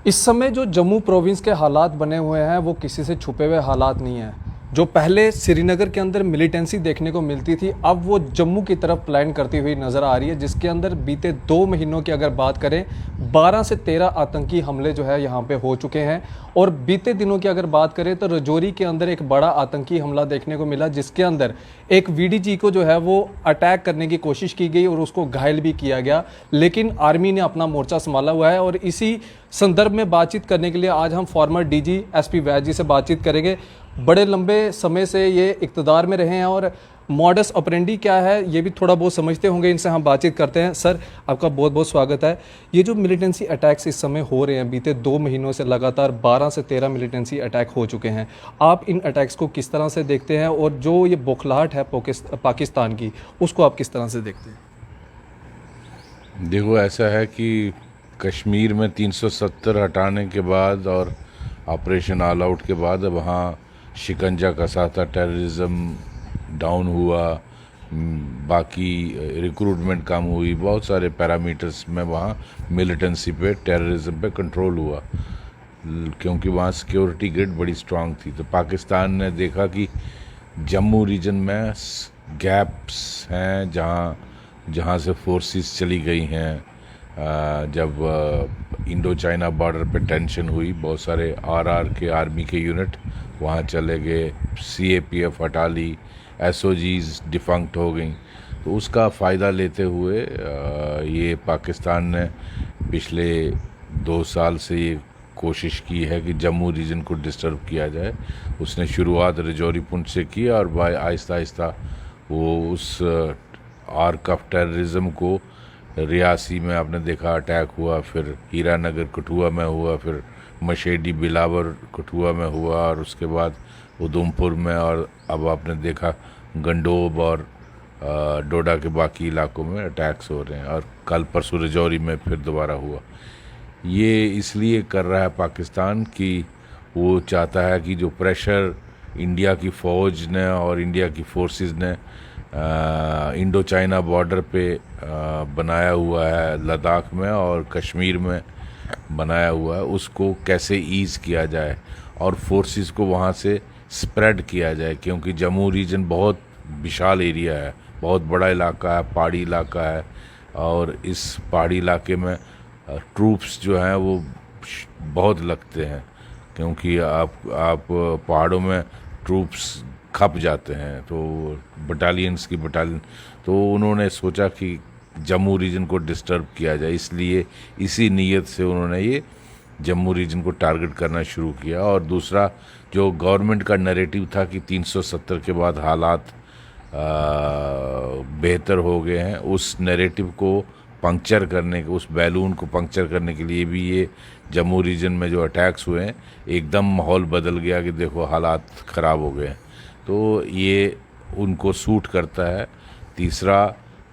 इस समय जो जम्मू प्रोविंस के हालात बने हुए हैं वो किसी से छुपे हुए हालात नहीं हैं। जो पहले श्रीनगर के अंदर मिलिटेंसी देखने को मिलती थी, अब वो जम्मू की तरफ प्लान करती हुई नज़र आ रही है, जिसके अंदर बीते 2 महीनों की अगर बात करें 12 से 13 आतंकी हमले जो है यहाँ पे हो चुके हैं। और बीते दिनों की अगर बात करें तो रजौरी के अंदर एक बड़ा आतंकी हमला देखने को मिला, जिसके अंदर एक वीडीजी को जो है वो अटैक करने की कोशिश की गई और उसको घायल भी किया गया, लेकिन आर्मी ने अपना मोर्चा संभाला हुआ है। और इसी संदर्भ में बातचीत करने के लिए आज हम फॉर्मर डीजी एसपी वैद जी से बातचीत करेंगे। बड़े लंबे समय से ये इक़्तिदार में रहे हैं और मॉडस ऑपरेंडी क्या है ये भी थोड़ा बहुत समझते होंगे। इनसे हम बातचीत करते हैं। सर, आपका बहुत बहुत स्वागत है। ये जो मिलिटेंसी अटैक्स इस समय हो रहे हैं, बीते 2 महीनों से लगातार 12 से 13 मिलिटेंसी अटैक हो चुके हैं, आप इन अटैक्स को किस तरह से देखते हैं और जो ये बौखलाहट है पाकिस्तान की, उसको आप किस तरह से देखते हैं? देखो, ऐसा है कि कश्मीर में 370 हटाने के बाद और ऑपरेशन ऑल आउट के बाद अब वहाँ शिकंजा कसा था, टेररिज्म डाउन हुआ, बाकी रिक्रूटमेंट कम हुई, बहुत सारे पैरामीटर्स में वहाँ मिलिटेंसी पे, टेररिज्म पे कंट्रोल हुआ, क्योंकि वहाँ सिक्योरिटी ग्रिड बड़ी स्ट्रांग थी। तो पाकिस्तान ने देखा कि जम्मू रीजन में गैप्स हैं जहाँ से फोर्सेस चली गई हैं। जब इंडो चाइना बॉर्डर पे टेंशन हुई, बहुत सारे आरआर के आर्मी के यूनिट वहाँ चले गए, सीएपीएफ हटा ली, एसओजीज डिफंक्ट हो गई। तो उसका फ़ायदा लेते हुए ये पाकिस्तान ने पिछले 2 साल से ये कोशिश की है कि जम्मू रीजन को डिस्टर्ब किया जाए। उसने शुरुआत रजौरी पुंछ से की और आहिस्ता आहिस्ता वो उस आर्क ऑफ टेररिज्म को रियासी में आपने देखा अटैक हुआ, फिर हीरानगर कठुआ में हुआ, फिर मशेडी बिलावर कठुआ में हुआ, और उसके बाद उधमपुर में, और अब आपने देखा गंडोब और डोडा के बाकी इलाकों में अटैक्स हो रहे हैं, और कल परसों रजौरी में फिर दोबारा हुआ। ये इसलिए कर रहा है पाकिस्तान कि वो चाहता है कि जो प्रेशर इंडिया की फ़ौज ने और इंडिया की फोर्सेस ने इंडो चाइना बॉर्डर पे बनाया हुआ है, लद्दाख में और कश्मीर में बनाया हुआ है, उसको कैसे ईज़ किया जाए और फोर्सेस को वहाँ से स्प्रेड किया जाए। क्योंकि जम्मू रीजन बहुत विशाल एरिया है, बहुत बड़ा इलाका है, पहाड़ी इलाका है, और इस पहाड़ी इलाके में ट्रूप्स जो हैं वो बहुत लगते हैं, क्योंकि आप पहाड़ों में ट्रूप्स खप जाते हैं, तो बटालियंस की बटालियन। तो उन्होंने सोचा कि जम्मू रीजन को डिस्टर्ब किया जाए, इसलिए इसी नीयत से उन्होंने ये जम्मू रीजन को टारगेट करना शुरू किया। और दूसरा, जो गवर्नमेंट का नैरेटिव था कि 370 के बाद हालात बेहतर हो गए हैं, उस नैरेटिव को पंक्चर करने के, उस बैलून को पंक्चर करने के लिए भी ये जम्मू रीजन में जो अटैक्स हुए हैं, एकदम माहौल बदल गया कि देखो हालात ख़राब हो गए हैं। तो ये उनको सूट करता है। तीसरा,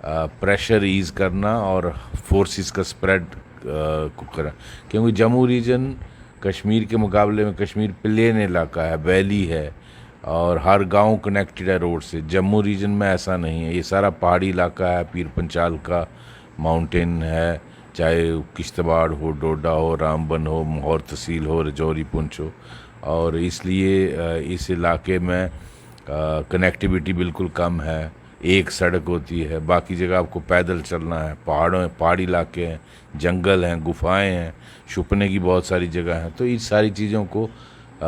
प्रेशर ईज़ करना और फोर्सेस का स्प्रेड को करा, क्योंकि जम्मू रीजन कश्मीर के मुकाबले में, कश्मीर प्लेन इलाका है, वैली है, और हर गांव कनेक्टेड है रोड से। जम्मू रीजन में ऐसा नहीं है, ये सारा पहाड़ी इलाका है, पीर पंचाल का माउंटेन है, चाहे किश्तवाड़ हो, डोडा हो, रामबन हो, माहौर तहसील हो, रजौरी पुंछ हो, और इसलिए इस इलाके में कनेक्टिविटी बिल्कुल कम है। एक सड़क होती है, बाकी जगह आपको पैदल चलना है, पहाड़ी इलाके हैं, जंगल हैं, गुफाएं हैं, छुपने की बहुत सारी जगह हैं। तो इस सारी चीज़ों को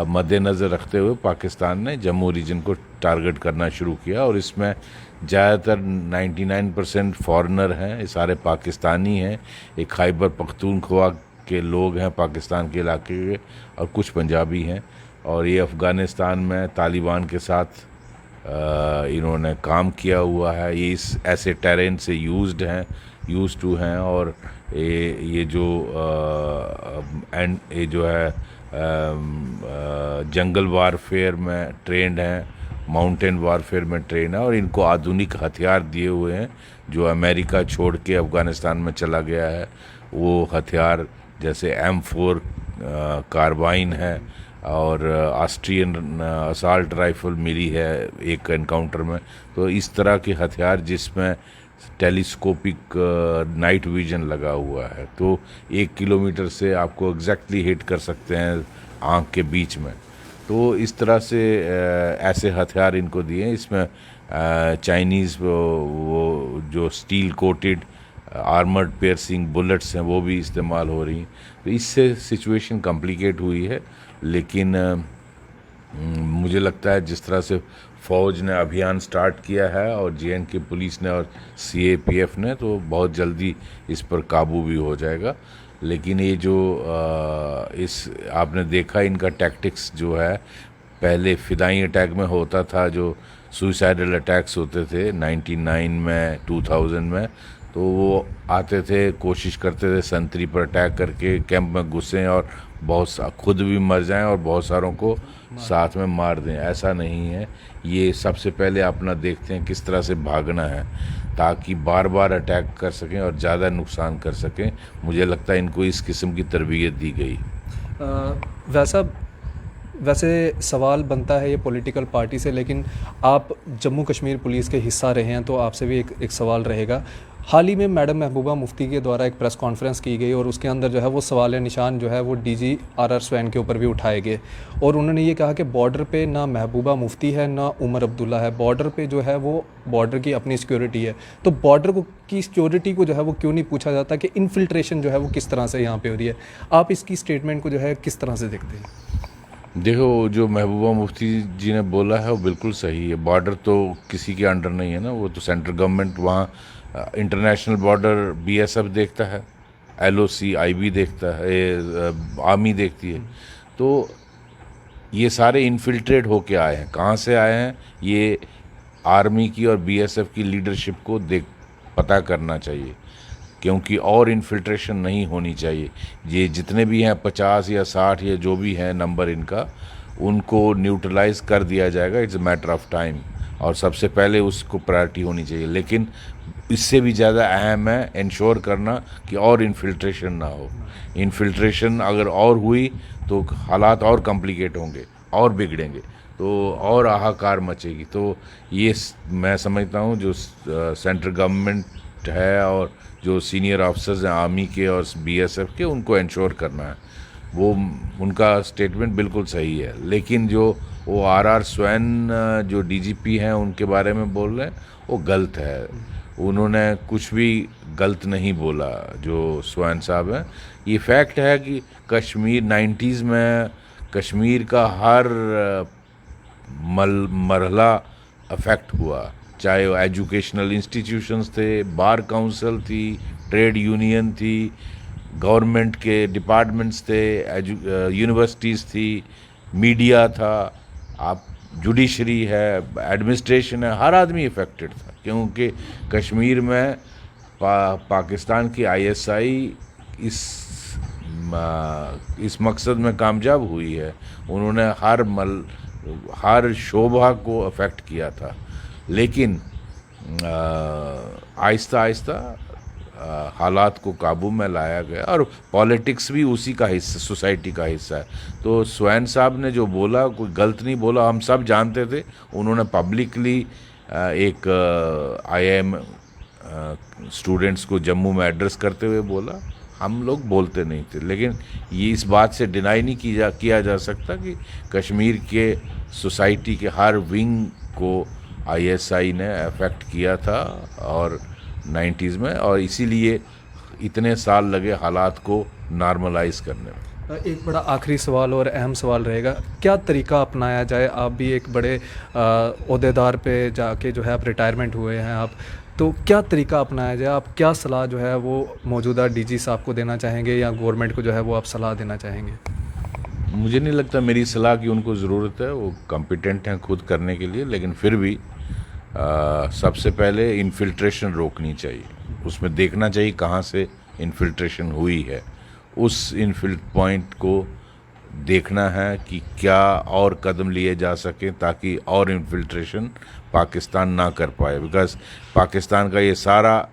मद्देनज़र रखते हुए पाकिस्तान ने जम्मू रीजन को टारगेट करना शुरू किया, और इसमें ज़्यादातर 99% फॉरेनर हैं, ये सारे पाकिस्तानी हैं। एक खैबर पख्तूनख्वा के लोग हैं पाकिस्तान के इलाके के, और कुछ पंजाबी हैं, और ये अफ़गानिस्तान में तालिबान के साथ इन्होंने काम किया हुआ है। ये इस ऐसे टेरेन से यूज़ टू हैं, और ये जो है जंगल वारफेयर में ट्रेंड हैं, माउंटेन वारफेयर में ट्रेन है, और इनको आधुनिक हथियार दिए हुए हैं जो अमेरिका छोड़ के अफ़गानिस्तान में चला गया है। वो हथियार जैसे M4 कार्बाइन है, और ऑस्ट्रियन असाल्ट राइफल मिली है एक एनकाउंटर में। तो इस तरह के हथियार जिसमें टेलीस्कोपिक नाइट विजन लगा हुआ है, तो 1 किलोमीटर से आपको एग्जैक्टली हिट कर सकते हैं आँख के बीच में। तो इस तरह से ऐसे हथियार इनको दिए हैं। इसमें चाइनीज़ वो जो steel coated armoured piercing bullets हैं वो भी इस्तेमाल हो रही हैं। तो इससे सिचुएशन कॉम्प्लिकेट हुई है, लेकिन मुझे लगता है जिस तरह से फ़ौज ने अभियान स्टार्ट किया है और JNK पुलिस ने और CAPF ने, तो बहुत जल्दी इस पर काबू भी हो जाएगा। लेकिन ये जो इस आपने देखा इनका टैक्टिक्स जो है, पहले फ़िदाई अटैक में होता था, जो सुसाइडल अटैक्स होते थे 99 में 2000 में, तो वो आते थे, कोशिश करते थे संतरी पर अटैक करके कैंप में घुसें और खुद भी मर जाएं और बहुत सारों को साथ में मार दें। ऐसा नहीं है। ये सबसे पहले अपना देखते हैं किस तरह से भागना है, ताकि बार बार अटैक कर सकें और ज़्यादा नुकसान कर सकें। मुझे लगता है इनको इस किस्म की तरबियत दी गई। वैसे सवाल बनता है ये पॉलिटिकल पार्टी से, लेकिन आप जम्मू कश्मीर पुलिस के हिस्सा रहे हैं, तो आपसे भी एक सवाल रहेगा। हाल ही में मैडम महबूबा मुफ्ती के द्वारा एक प्रेस कॉन्फ्रेंस की गई और उसके अंदर जो है वो सवाल निशान जो है वो DG RR स्वैन के ऊपर भी उठाए गए, और उन्होंने ये कहा कि बॉर्डर पे ना महबूबा मुफ्ती है ना उमर अब्दुल्ला है, बॉर्डर पे जो है वो बॉर्डर की अपनी सिक्योरिटी है। तो बॉर्डर की सिक्योरिटी को जो है वो क्यों नहीं पूछा जाता कि इन्फिल्ट्रेशन जो है वो किस तरह से यहाँ पे हो रही है? आप इसकी स्टेटमेंट को जो है किस तरह से देखते हैं? देखो, जो महबूबा मुफ्ती जी ने बोला है वो बिल्कुल सही है। बॉर्डर तो किसी के अंडर नहीं है ना, वो तो सेंट्रल गवर्नमेंट, वहाँ इंटरनेशनल बॉर्डर BSF देखता है, LOC IB देखता है, आर्मी देखती है। तो ये सारे इन्फिल्ट्रेट होके आए हैं। कहाँ से आए हैं, ये आर्मी की और BSF की लीडरशिप को पता करना चाहिए, क्योंकि और इन्फिल्ट्रेशन नहीं होनी चाहिए। ये जितने भी हैं 50 या 60 या जो भी हैं नंबर इनका, उनको न्यूट्रलाइज कर दिया जाएगा। It's a matter of time, और सबसे पहले उसको प्रायोरिटी होनी चाहिए। लेकिन इससे भी ज़्यादा अहम है इंश्योर करना कि और इन्फिल्ट्रेशन ना हो। इन्फिल्ट्रेशन अगर और हुई तो हालात और कॉम्प्लिकेट होंगे और बिगड़ेंगे, तो और हाहाकार मचेगी। तो ये मैं समझता हूँ जो सेंट्रल गवर्नमेंट है और जो सीनियर ऑफिसर्स हैं आर्मी के और BSF के, उनको इंश्योर करना है। वो उनका स्टेटमेंट बिल्कुल सही है। लेकिन जो वो RR स्वैन जो DGP हैं उनके बारे में बोल रहे हैं, वो गलत है। उन्होंने कुछ भी गलत नहीं बोला। जो स्वैन साहब हैं, ये फैक्ट है कि कश्मीर 90s में कश्मीर का हर मरहला अफेक्ट हुआ, चाहे वो एजुकेशनल इंस्टीट्यूशंस थे, बार काउंसिल थी, ट्रेड यूनियन थी, गवर्नमेंट के डिपार्टमेंट्स थे, यूनिवर्सिटीज़ थी, मीडिया था, आप जुडिशरी है, एडमिनिस्ट्रेशन है, हर आदमी इफ़ेक्टेड था। क्योंकि कश्मीर में पाकिस्तान की ISI इस मकसद में कामयाब हुई है। उन्होंने हर शोभा को अफेक्ट किया था। लेकिन आहिस्ता आहिस्ता हालात को काबू में लाया गया, और पॉलिटिक्स भी उसी का हिस्सा, सोसाइटी का हिस्सा है। तो स्वैन साहब ने जो बोला कोई गलत नहीं बोला, हम सब जानते थे। उन्होंने पब्लिकली एक IIM स्टूडेंट्स को जम्मू में एड्रेस करते हुए बोला, हम लोग बोलते नहीं थे। लेकिन ये इस बात से डिनाई नहीं किया जा सकता कि कश्मीर के सोसाइटी के हर विंग को ISI ने अफेक्ट किया था और 90s में, और इसीलिए इतने साल लगे हालात को नॉर्मलाइज करने में। एक बड़ा आखिरी सवाल और अहम सवाल रहेगा, क्या तरीका अपनाया जाए? आप भी एक बड़े ओहदेदार पे जाके जो है आप रिटायरमेंट हुए हैं आप, तो क्या तरीका अपनाया जाए? आप क्या सलाह जो है वो मौजूदा DG साहब को देना चाहेंगे, या गवर्नमेंट को जो है वो आप सलाह देना चाहेंगे? मुझे नहीं लगता मेरी सलाह की उनको ज़रूरत है, वो कॉम्पिटेंट हैं खुद करने के लिए। लेकिन फिर भी सबसे पहले इन्फिल्ट्रेशन रोकनी चाहिए। उसमें देखना चाहिए कहाँ से इन्फिल्ट्रेशन हुई है, उस पॉइंट को देखना है कि क्या और कदम लिए जा सकें ताकि और इन्फिल्ट्रेशन पाकिस्तान ना कर पाए। बिकॉज पाकिस्तान का ये सारा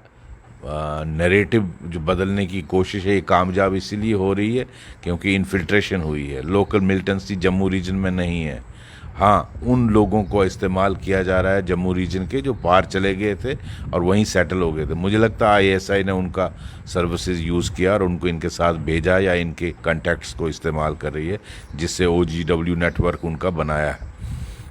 नैरेटिव जो बदलने की कोशिश है, ये कामयाब इसीलिए हो रही है क्योंकि इन्फिल्ट्रेशन हुई है। लोकल मिलिटेंसी जम्मू रीजन में नहीं है, हाँ, उन लोगों को इस्तेमाल किया जा रहा है जम्मू रीजन के, जो पार चले गए थे और वहीं सेटल हो गए थे। मुझे लगता है आईएसआई ने उनका सर्विसेज यूज़ किया और उनको इनके साथ भेजा, या इनके कॉन्टैक्ट्स को इस्तेमाल कर रही है, जिससे OGW नेटवर्क उनका बनाया है।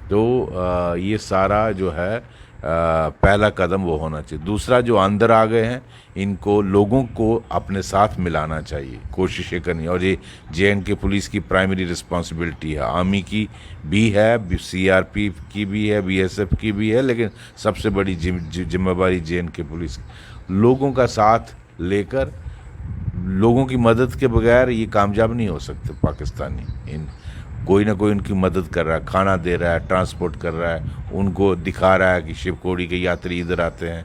तो ये सारा जो है पहला कदम वो होना चाहिए। दूसरा, जो अंदर आ गए हैं इनको, लोगों को अपने साथ मिलाना चाहिए, कोशिशें करनी। और ये JNK पुलिस की प्राइमरी रिस्पॉन्सिबिलिटी है, आर्मी की भी है, CRP की भी है, BSF की भी है, लेकिन सबसे बड़ी जिम्मेवारी JNK पुलिस की। लोगों का साथ लेकर, लोगों की मदद के बगैर ये कामयाब नहीं हो सकते पाकिस्तानी। कोई ना कोई उनकी मदद कर रहा है, खाना दे रहा है, ट्रांसपोर्ट कर रहा है, उनको दिखा रहा है कि शिवकोड़ी के यात्री इधर आते हैं,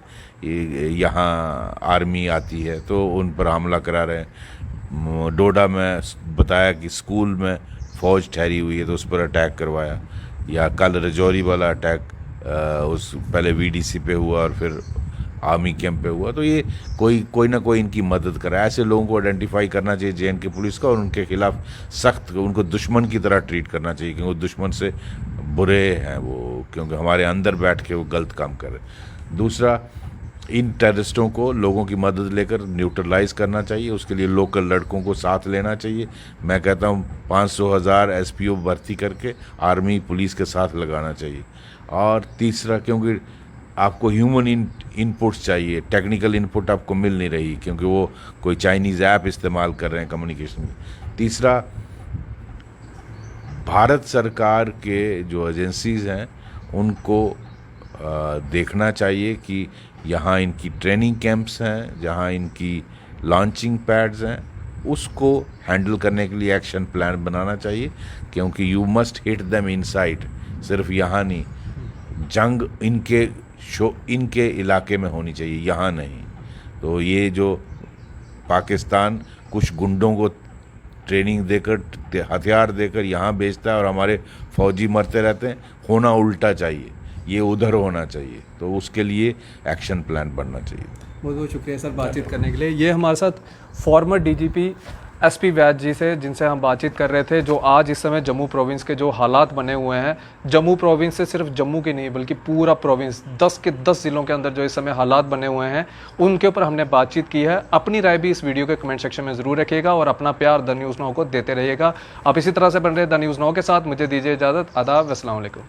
यहाँ आर्मी आती है, तो उन पर हमला करा रहे हैं। डोडा में बताया कि स्कूल में फ़ौज ठहरी हुई है, तो उस पर अटैक करवाया। या कल रजौरी वाला अटैक उस पहले VDC पे हुआ और फिर आर्मी कैंप पे हुआ। तो ये कोई ना कोई इनकी मदद कर रहा है। ऐसे लोगों को आइडेंटिफाई करना चाहिए JNK पुलिस का, और उनके खिलाफ सख्त, उनको दुश्मन की तरह ट्रीट करना चाहिए, क्योंकि वो दुश्मन से बुरे हैं वो, क्योंकि हमारे अंदर बैठ के वो गलत काम कर रहे हैं। दूसरा, इन टेररिस्टों को लोगों की मदद लेकर न्यूट्रलाइज करना चाहिए। उसके लिए लोकल लड़कों को साथ लेना चाहिए। मैं कहता हूँ 500,000 SPO भर्ती करके आर्मी पुलिस के साथ लगाना चाहिए। और तीसरा, क्योंकि आपको ह्यूमन इनपुट्स चाहिए, टेक्निकल इनपुट आपको मिल नहीं रही, क्योंकि वो कोई चाइनीज़ ऐप इस्तेमाल कर रहे हैं कम्युनिकेशन में। तीसरा, भारत सरकार के जो एजेंसीज़ हैं उनको देखना चाहिए कि यहाँ इनकी ट्रेनिंग कैंप्स हैं, जहाँ इनकी लॉन्चिंग पैड्स हैं, उसको हैंडल करने के लिए एक्शन प्लान बनाना चाहिए, क्योंकि you must hit them inside. सिर्फ यहाँ नहीं, जंग इनके इलाके में होनी चाहिए, यहाँ नहीं। तो ये जो पाकिस्तान कुछ गुंडों को ट्रेनिंग देकर, हथियार देकर यहाँ भेजता है और हमारे फौजी मरते रहते हैं, होना उल्टा चाहिए, ये उधर होना चाहिए। तो उसके लिए एक्शन प्लान बनना चाहिए। बहुत बहुत शुक्रिया सर बातचीत करने के लिए। ये हमारे साथ फॉर्मर DGP SP वैद जी से, जिनसे हम बातचीत कर रहे थे, जो आज इस समय जम्मू प्रोविंस के जो हालात बने हुए हैं, जम्मू प्रोविंस से सिर्फ जम्मू के नहीं बल्कि पूरा प्रोविंस 10 के 10 ज़िलों के अंदर जो इस समय हालात बने हुए हैं, उनके ऊपर हमने बातचीत की है। अपनी राय भी इस वीडियो के कमेंट सेक्शन में ज़रूर रखिएगा और अपना प्यार द न्यूज़ नाउ को देते रहिएगा। आप इसी तरह से बन रहे द न्यूज़ नाउ के साथ। मुझे दीजिए इजाज़त। आदाब, अस्सलाम वालेकुम।